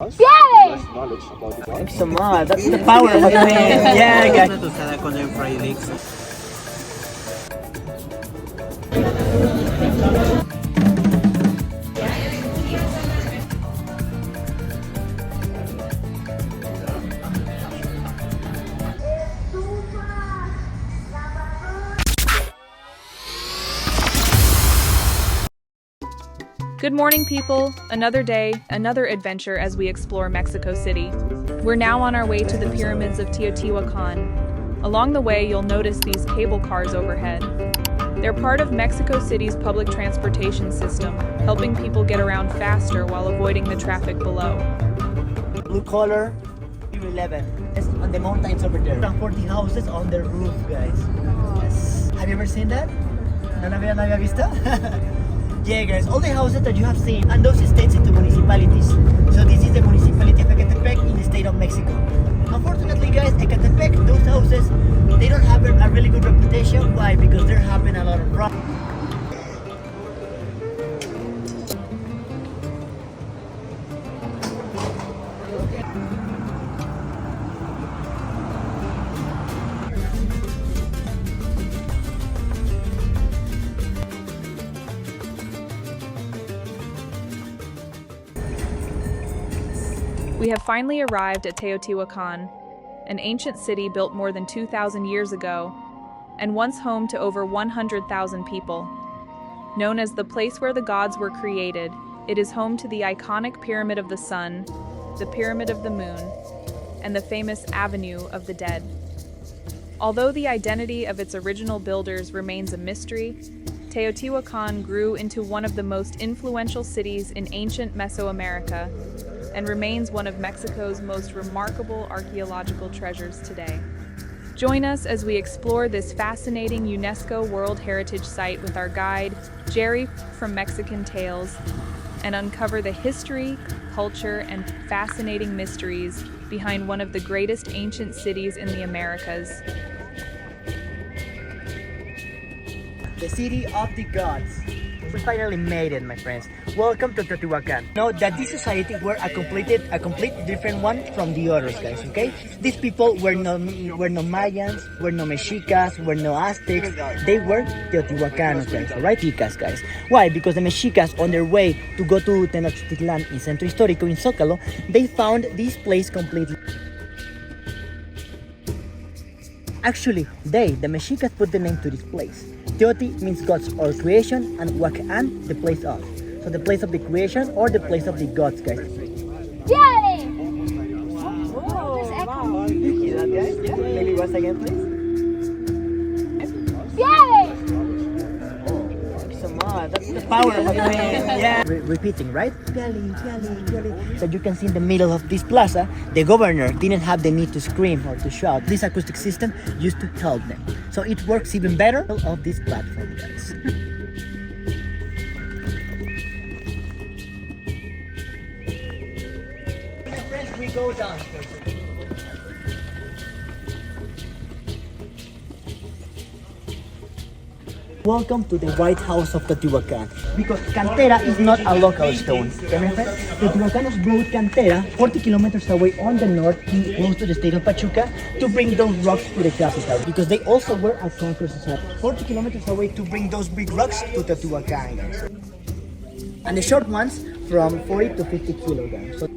us. Yay! Knowledge about the gods. Thanks so much. That's the power of a man. Yeah, guys. Tostada con el fried leeks. Good morning, people. Another day, another adventure as we explore Mexico City. We're now on our way to the Pyramids of Teotihuacan. Along the way, you'll notice these cable cars overhead. They're part of Mexico City's public transportation system, helping people get around faster while avoiding the traffic below. Blue color, 11. It's on the mountains over there. 40 houses on the roof, guys. Yes. Have you ever seen that? ¿No había visto? Yeah, guys, all the houses that you have seen, and those states into municipalities. So this is the municipality of Ecatepec in the state of Mexico. Unfortunately, guys, Ecatepec, those houses, they don't have a really good reputation. Why? Because there have been a lot of problems. We have finally arrived at Teotihuacan, an ancient city built more than 2,000 years ago, and once home to over 100,000 people. Known as the place where the gods were created, it is home to the iconic Pyramid of the Sun, the Pyramid of the Moon, and the famous Avenue of the Dead. Although the identity of its original builders remains a mystery, Teotihuacan grew into one of the most influential cities in ancient Mesoamerica, and remains one of Mexico's most remarkable archaeological treasures today. Join us as we explore this fascinating UNESCO World Heritage Site with our guide, Jerry from Mexican Tales, and uncover the history, culture, and fascinating mysteries behind one of the greatest ancient cities in the Americas. The city of the gods. We finally made it, my friends. Welcome to Teotihuacan. Know that this society were a complete different one from the others, guys. Okay, these people were no Mayans, were no Mexicas, were no Aztecs. They were Teotihuacanos, guys. Alright, Mexicas, guys. Why? Because the Mexicas, on their way to go to Tenochtitlan in Centro Histórico in Zócalo, they found this place completely. Actually, the Mexicas put the name to this place. Teoti means gods or creation, and Huacan, the place of. So the place of the creation or the place of the gods, guys. Yay! You hear that, guys? Yeah. Maybe once again, please. Yay! Thanks so much. That's the power of a man. Yeah. Repeating, right? Piali, piali, piali. So you can see in the middle of this plaza, the governor didn't have the need to scream or to shout. This acoustic system used to help them. So it works even better of this platform, guys. Friends, we go down. Welcome to the White House of Teotihuacan. Because cantera is not a local stone. Teotihuacanos brought cantera 40 kilometers away on the north, close to the state of Pachuca, to bring those rocks to the capital. Because they also were a conquered society. 40 kilometers away to bring those big rocks to Teotihuacan. And the short ones from 40 to 50 kilograms. So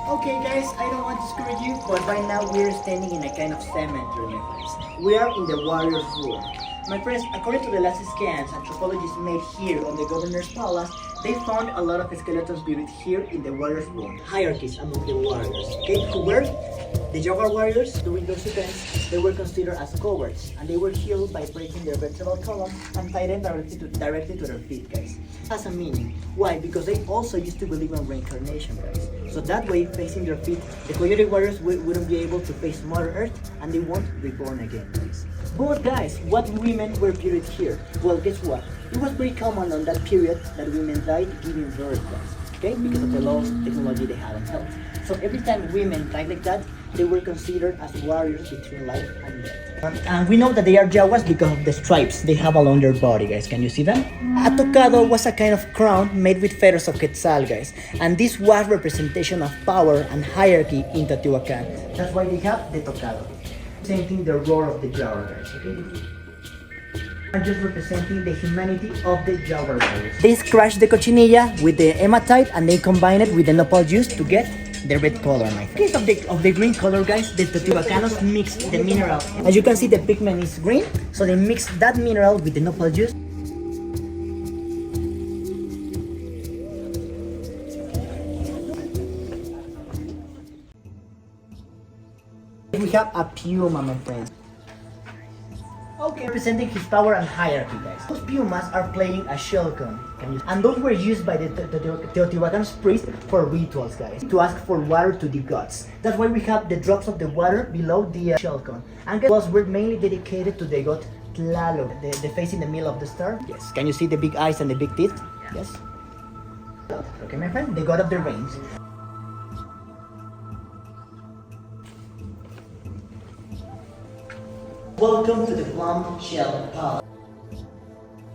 okay guys, I don't want to screw you, but right now we're standing in a kind of cemetery, my friends. We are in the warrior's room. My friends, according to the last scans anthropologists made here on the governor's palace, they found a lot of skeletons buried here in the warrior's room. Hierarchies among the warriors, okay? Who were the Jaguar warriors. During those events, they were considered as cowards, and they were killed by breaking their vertebral column and tie them directly to their feet, guys. Has a meaning. Why? Because they also used to believe in reincarnation, guys. So that way, facing their feet, the Coyote warriors wouldn't be able to face Mother Earth, and they won't reborn again, guys. But guys, what women were buried here? Well, guess what? It was very common on that period that women died giving birth, guys. Okay? Because of the low technology they had in health. So every time women died like that, they were considered as warriors between life and death. And we know that they are jaguars because of the stripes they have along their body, guys. Can you see them? A tocado was a kind of crown made with feathers of quetzal, guys. And this was representation of power and hierarchy in Teotihuacan. That's why they have the tocado. Representing the roar of the jaguar, guys, okay? Are just representing the humanity of the jaguar warriors. They scratch the cochinilla with the hematite and they combine it with the nopal juice to get the red color, my friend. In case of the green color, guys, the Teotihuacanos mix the mineral. As you can see, the pigment is green, so they mix that mineral with the nopal juice. We have a puma, my friend. Okay, representing his power and hierarchy, guys. Those pumas are playing a shell cone. And those were used by the Teotihuacan's priests for rituals, guys. To ask for water to the gods. That's why we have the drops of the water below the shell cone. And those were mainly dedicated to the god Tlaloc, the face in the middle of the star. Yes. Can you see the big eyes and the big teeth? Yes. Okay, my friend, the god of the rains. Welcome to the Plum Shell Palace.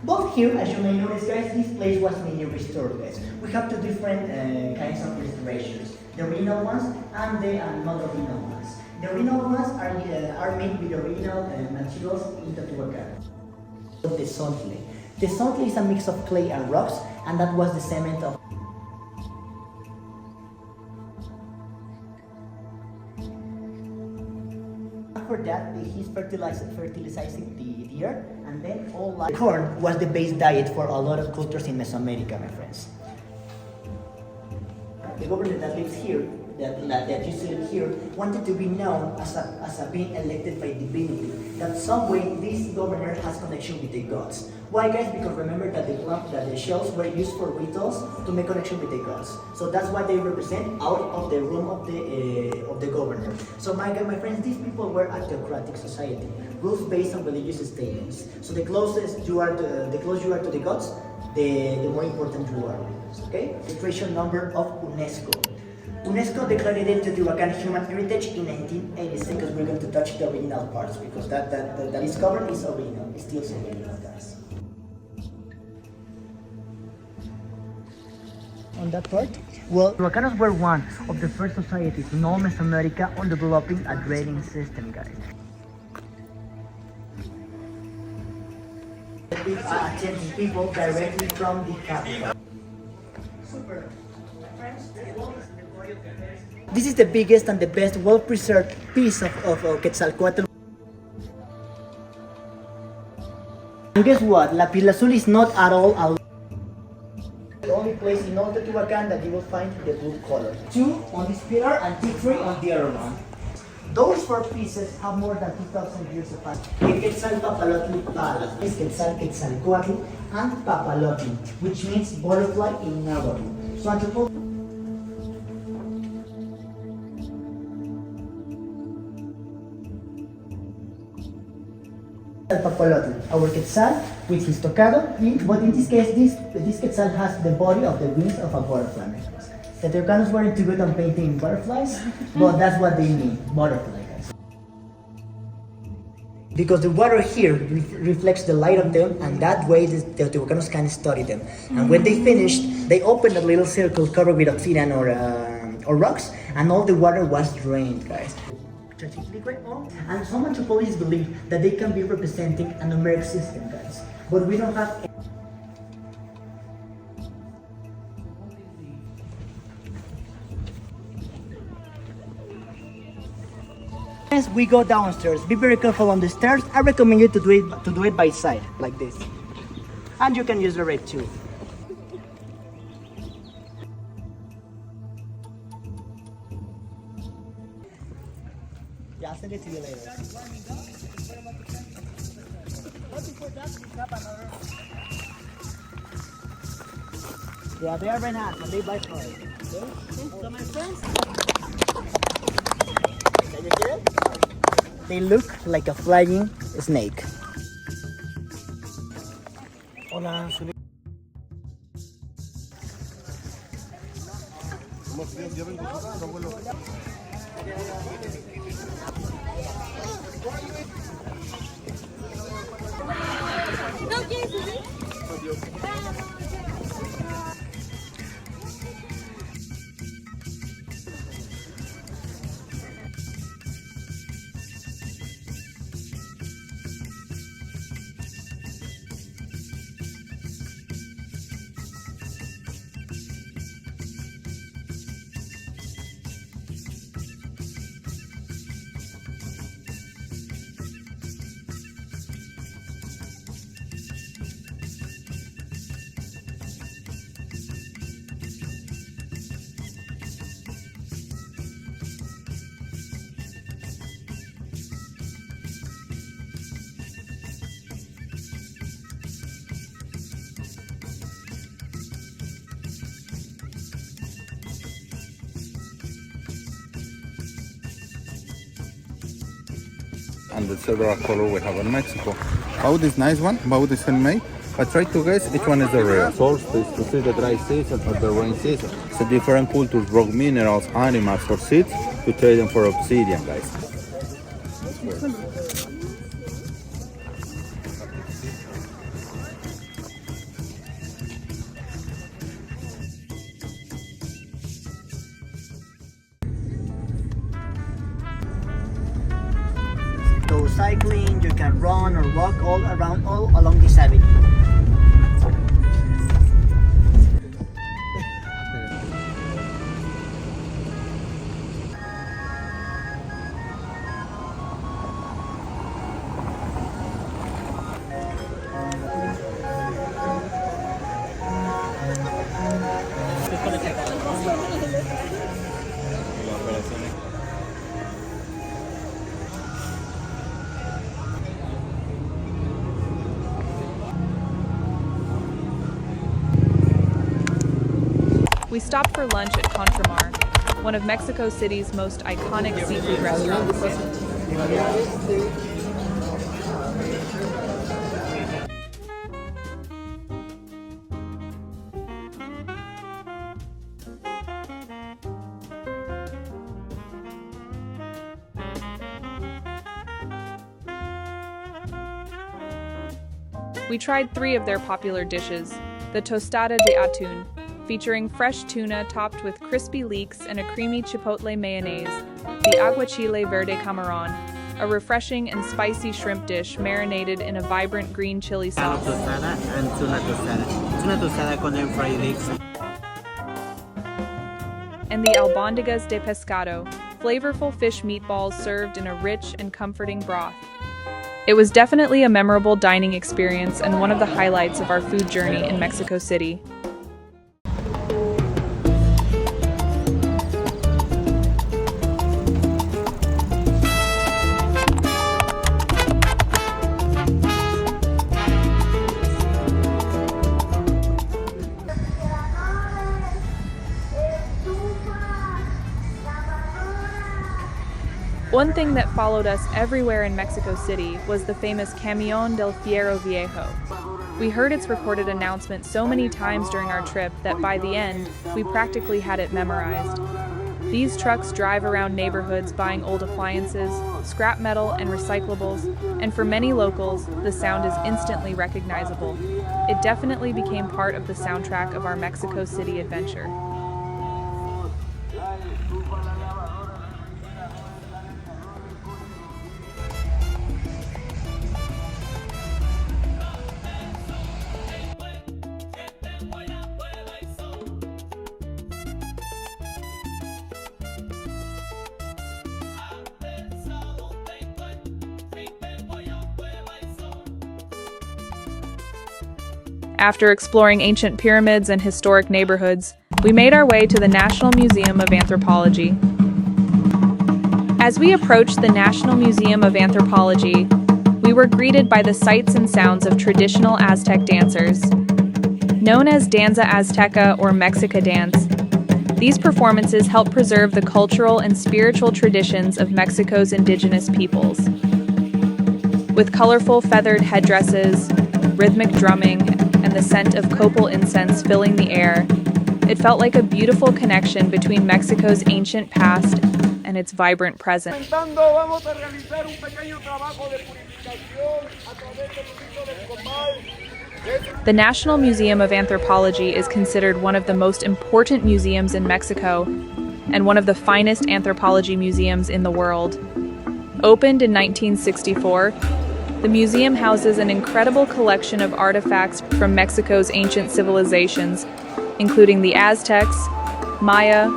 Both here, as you may notice, guys, this place was mainly restored, guys. We have two different kinds of restorations. The original ones and the non-original ones. The original ones are made with the original materials in Teotihuacan. The sontle. The sontle is a mix of clay and rocks, and that was the cement of After that, he's fertilizing the earth, and then all life. Corn was the base diet for a lot of cultures in Mesoamerica, my friends. The governor that lives here, that you see here, wanted to be known as a being elected by divinity. That some way this governor has connection with the gods. Why, guys? Because remember that the shells were used for rituals to make connection with the gods. So that's what they represent out of the room of the governor. So my friends, these people were a theocratic society, rules based on religious statements. So the closer you are to the gods, the more important you are. Okay? Registration number of UNESCO. UNESCO declared it Teotihuacan Human Heritage in 1986 because we're going to touch the original parts because that is covered is original. It's still original, guys. On that part, well, Teotihuacanos were one of the first societies in all Mesoamerica on developing a grading system, guys. Attending people directly from the capital. Super. This is the biggest and the best well-preserved piece of Quetzalcoatl. And guess what? Lapis Lazuli is not at all the only place in all Teotihuacan that you will find the blue color. 2 on this pillar and 3 on the other one. Those 4 pieces have more than 2,000 years of past. The Quetzal Papalotl Palace is Quetzalcoatl and Papalotl, which means butterfly in Nahuatl. So anthropology. Papalotl, our Quetzal with his tocado, but in this case, this Quetzal has the body of the wings of a butterfly. The Teotihuacanos weren't too good on painting butterflies, but that's what they mean, butterfly, guys. Because the water here reflects the light of them, and that way the Teotihuacanos can study them. And when they finished, they opened a little circle covered with obsidian or rocks, and all the water was drained, guys. And some anthropologists believe that they can be representing a numeric system, guys. But we don't have. As we go downstairs, be very careful on the stairs. I recommend you to do it by side, like this. And you can use the red too. Yeah, I'll send it to you later. Yeah, they are very hot, but they bite hard. Okay? So my friends, can you hear it? They look like a flying snake. Hola, And the several color we have in Mexico. About this nice one, about this handmade. But try to guess which one is the real. Solstice to see the dry season or the rain season. So different cultures brought minerals, animals, or seeds to trade them for obsidian, guys. So cycling, you can run or walk all along this avenue. We stopped for lunch at Contramar, one of Mexico City's most iconic seafood restaurants. We tried 3 of their popular dishes, the tostada de atún, featuring fresh tuna topped with crispy leeks and a creamy chipotle mayonnaise, the aguachile verde camarón, a refreshing and spicy shrimp dish marinated in a vibrant green chili sauce, tostada and tuna tostada. Tuna tostada con them fried leeks. and the albóndigas de pescado, flavorful fish meatballs served in a rich and comforting broth. It was definitely a memorable dining experience and one of the highlights of our food journey in Mexico City. One thing that followed us everywhere in Mexico City was the famous Camión del Fierro Viejo. We heard its recorded announcement so many times during our trip that by the end, we practically had it memorized. These trucks drive around neighborhoods buying old appliances, scrap metal, and recyclables, and for many locals, the sound is instantly recognizable. It definitely became part of the soundtrack of our Mexico City adventure. After exploring ancient pyramids and historic neighborhoods, we made our way to the National Museum of Anthropology. As we approached the National Museum of Anthropology, we were greeted by the sights and sounds of traditional Aztec dancers. Known as Danza Azteca or Mexica dance, these performances help preserve the cultural and spiritual traditions of Mexico's indigenous peoples. With colorful feathered headdresses, rhythmic drumming, and the scent of copal incense filling the air, it felt like a beautiful connection between Mexico's ancient past and its vibrant present. Vamos a realizar un pequeño trabajo de purificación a través del uso del comal The National Museum of Anthropology is considered one of the most important museums in Mexico and one of the finest anthropology museums in the world. Opened in 1964, the museum houses an incredible collection of artifacts from Mexico's ancient civilizations, including the Aztecs, Maya,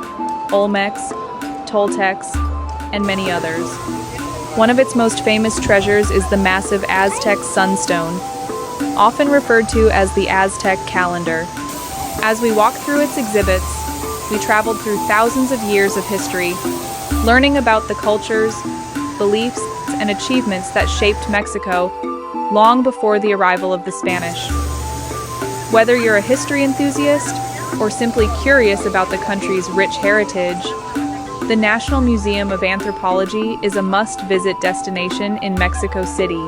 Olmecs, Toltecs, and many others. One of its most famous treasures is the massive Aztec sunstone, often referred to as the Aztec calendar. As we walk through its exhibits, we traveled through thousands of years of history, learning about the cultures, beliefs, and achievements that shaped Mexico long before the arrival of the Spanish. Whether you're a history enthusiast or simply curious about the country's rich heritage, the National Museum of Anthropology is a must-visit destination in Mexico City.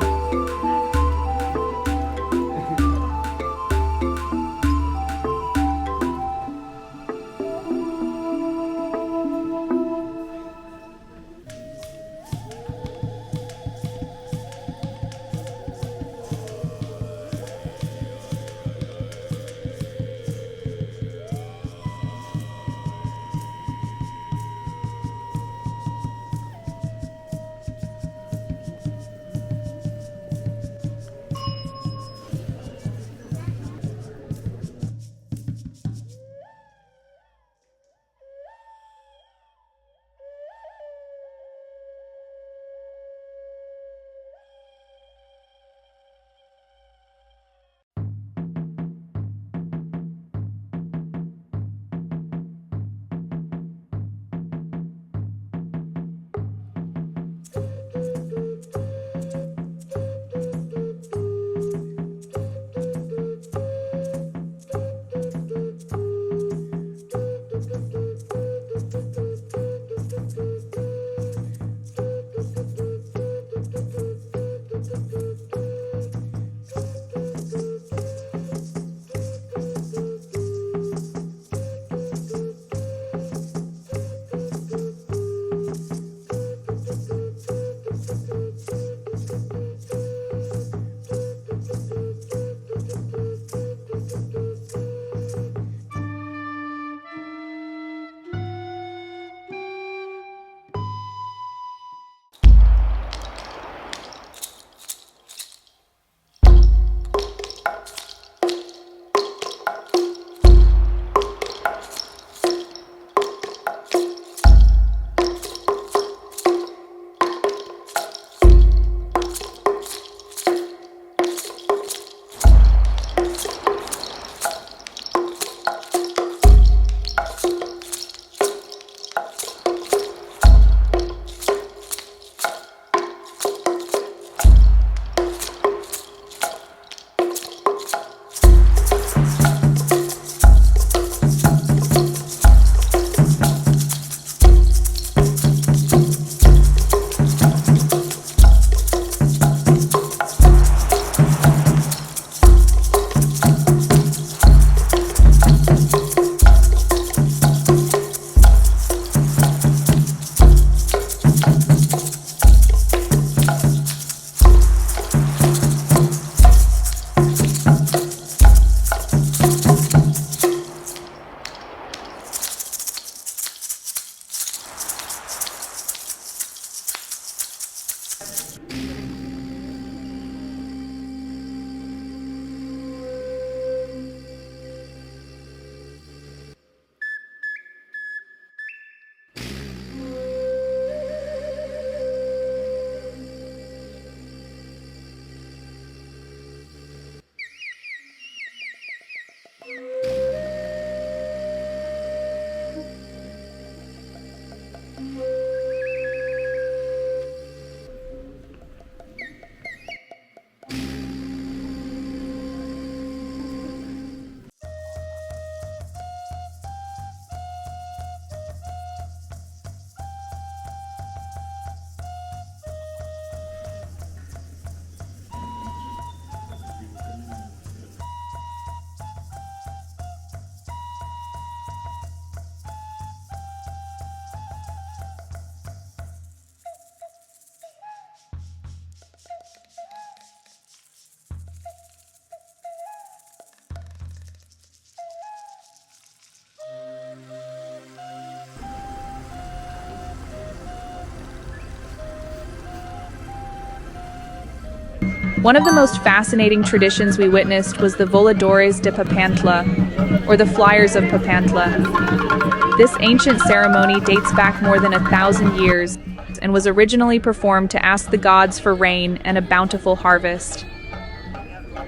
One of the most fascinating traditions we witnessed was the Voladores de Papantla, or the Flyers of Papantla. This ancient ceremony dates back more than 1,000 years and was originally performed to ask the gods for rain and a bountiful harvest.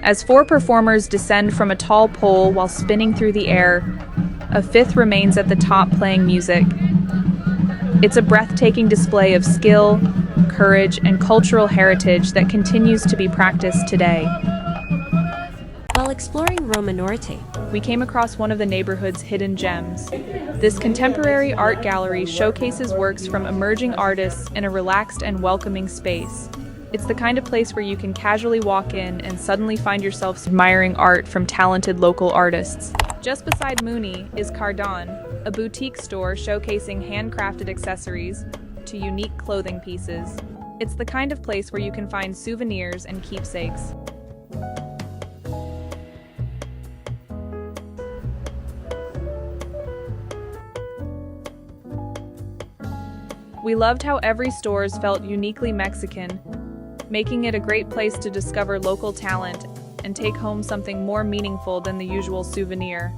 As 4 performers descend from a tall pole while spinning through the air, a 5th remains at the top playing music. It's a breathtaking display of skill, courage, and cultural heritage that continues to be practiced today. While exploring Roma Norte, We came across one of the neighborhood's hidden gems. This contemporary art gallery showcases works from emerging artists in a relaxed and welcoming space. It's the kind of place where you can casually walk in and suddenly find yourself admiring art from talented local artists. Just beside Mooni is Cardón, a boutique store showcasing handcrafted accessories to unique clothing pieces. It's the kind of place where you can find souvenirs and keepsakes. We loved how every store felt uniquely Mexican, making it a great place to discover local talent and take home something more meaningful than the usual souvenir.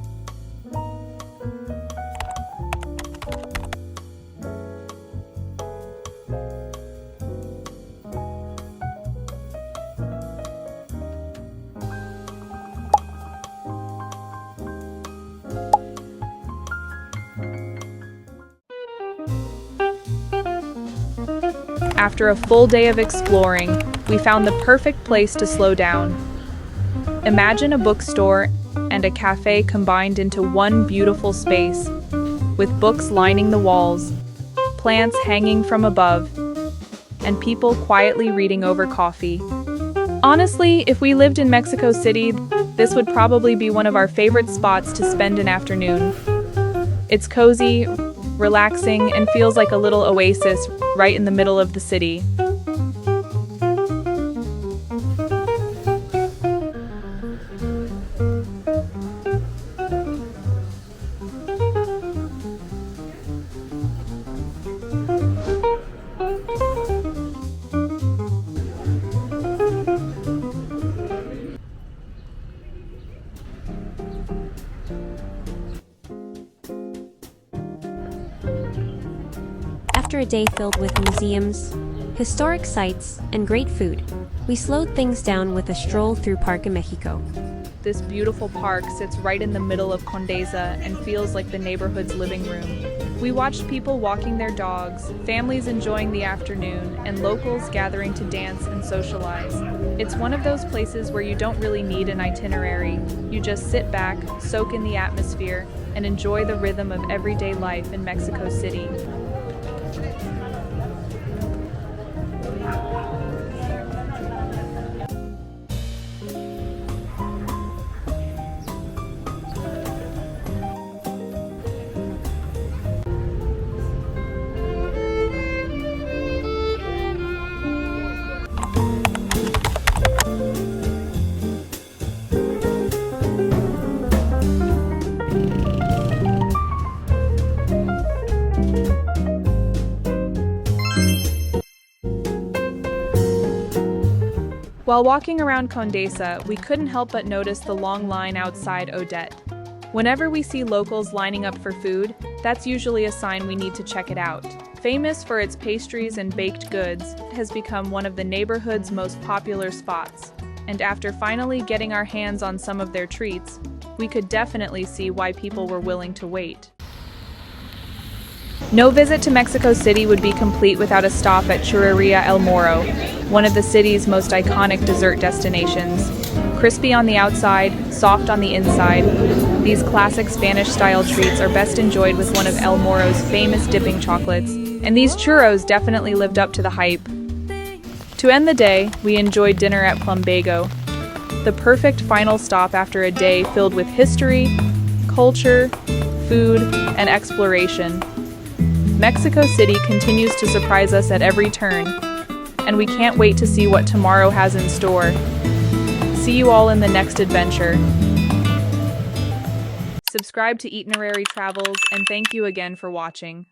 After a full day of exploring, we found the perfect place to slow down. Imagine a bookstore and a cafe combined into one beautiful space, with books lining the walls, plants hanging from above, and people quietly reading over coffee. Honestly, if we lived in Mexico City, this would probably be one of our favorite spots to spend an afternoon. It's cozy, relaxing, and feels like a little oasis right in the middle of the city. after a day filled with museums, historic sites, and great food, we slowed things down with a stroll through Parque Mexico. This beautiful park sits right in the middle of Condesa and feels like the neighborhood's living room. We watched people walking their dogs, families enjoying the afternoon, and locals gathering to dance and socialize. It's one of those places where you don't really need an itinerary. You just sit back, soak in the atmosphere, and enjoy the rhythm of everyday life in Mexico City. While walking around Condesa, we couldn't help but notice the long line outside Odette. Whenever we see locals lining up for food, that's usually a sign we need to check it out. Famous for its pastries and baked goods, it has become one of the neighborhood's most popular spots. And after finally getting our hands on some of their treats, we could definitely see why people were willing to wait. No visit to Mexico City would be complete without a stop at Churreria El Moro, one of the city's most iconic dessert destinations. Crispy on the outside, soft on the inside, these classic Spanish-style treats are best enjoyed with one of El Moro's famous dipping chocolates, and these churros definitely lived up to the hype. To end the day, we enjoyed dinner at Plumbago, the perfect final stop after a day filled with history, culture, food, and exploration. Mexico City continues to surprise us at every turn, and we can't wait to see what tomorrow has in store. See you all in the next adventure. Subscribe to Eatinerary Travels, and thank you again for watching.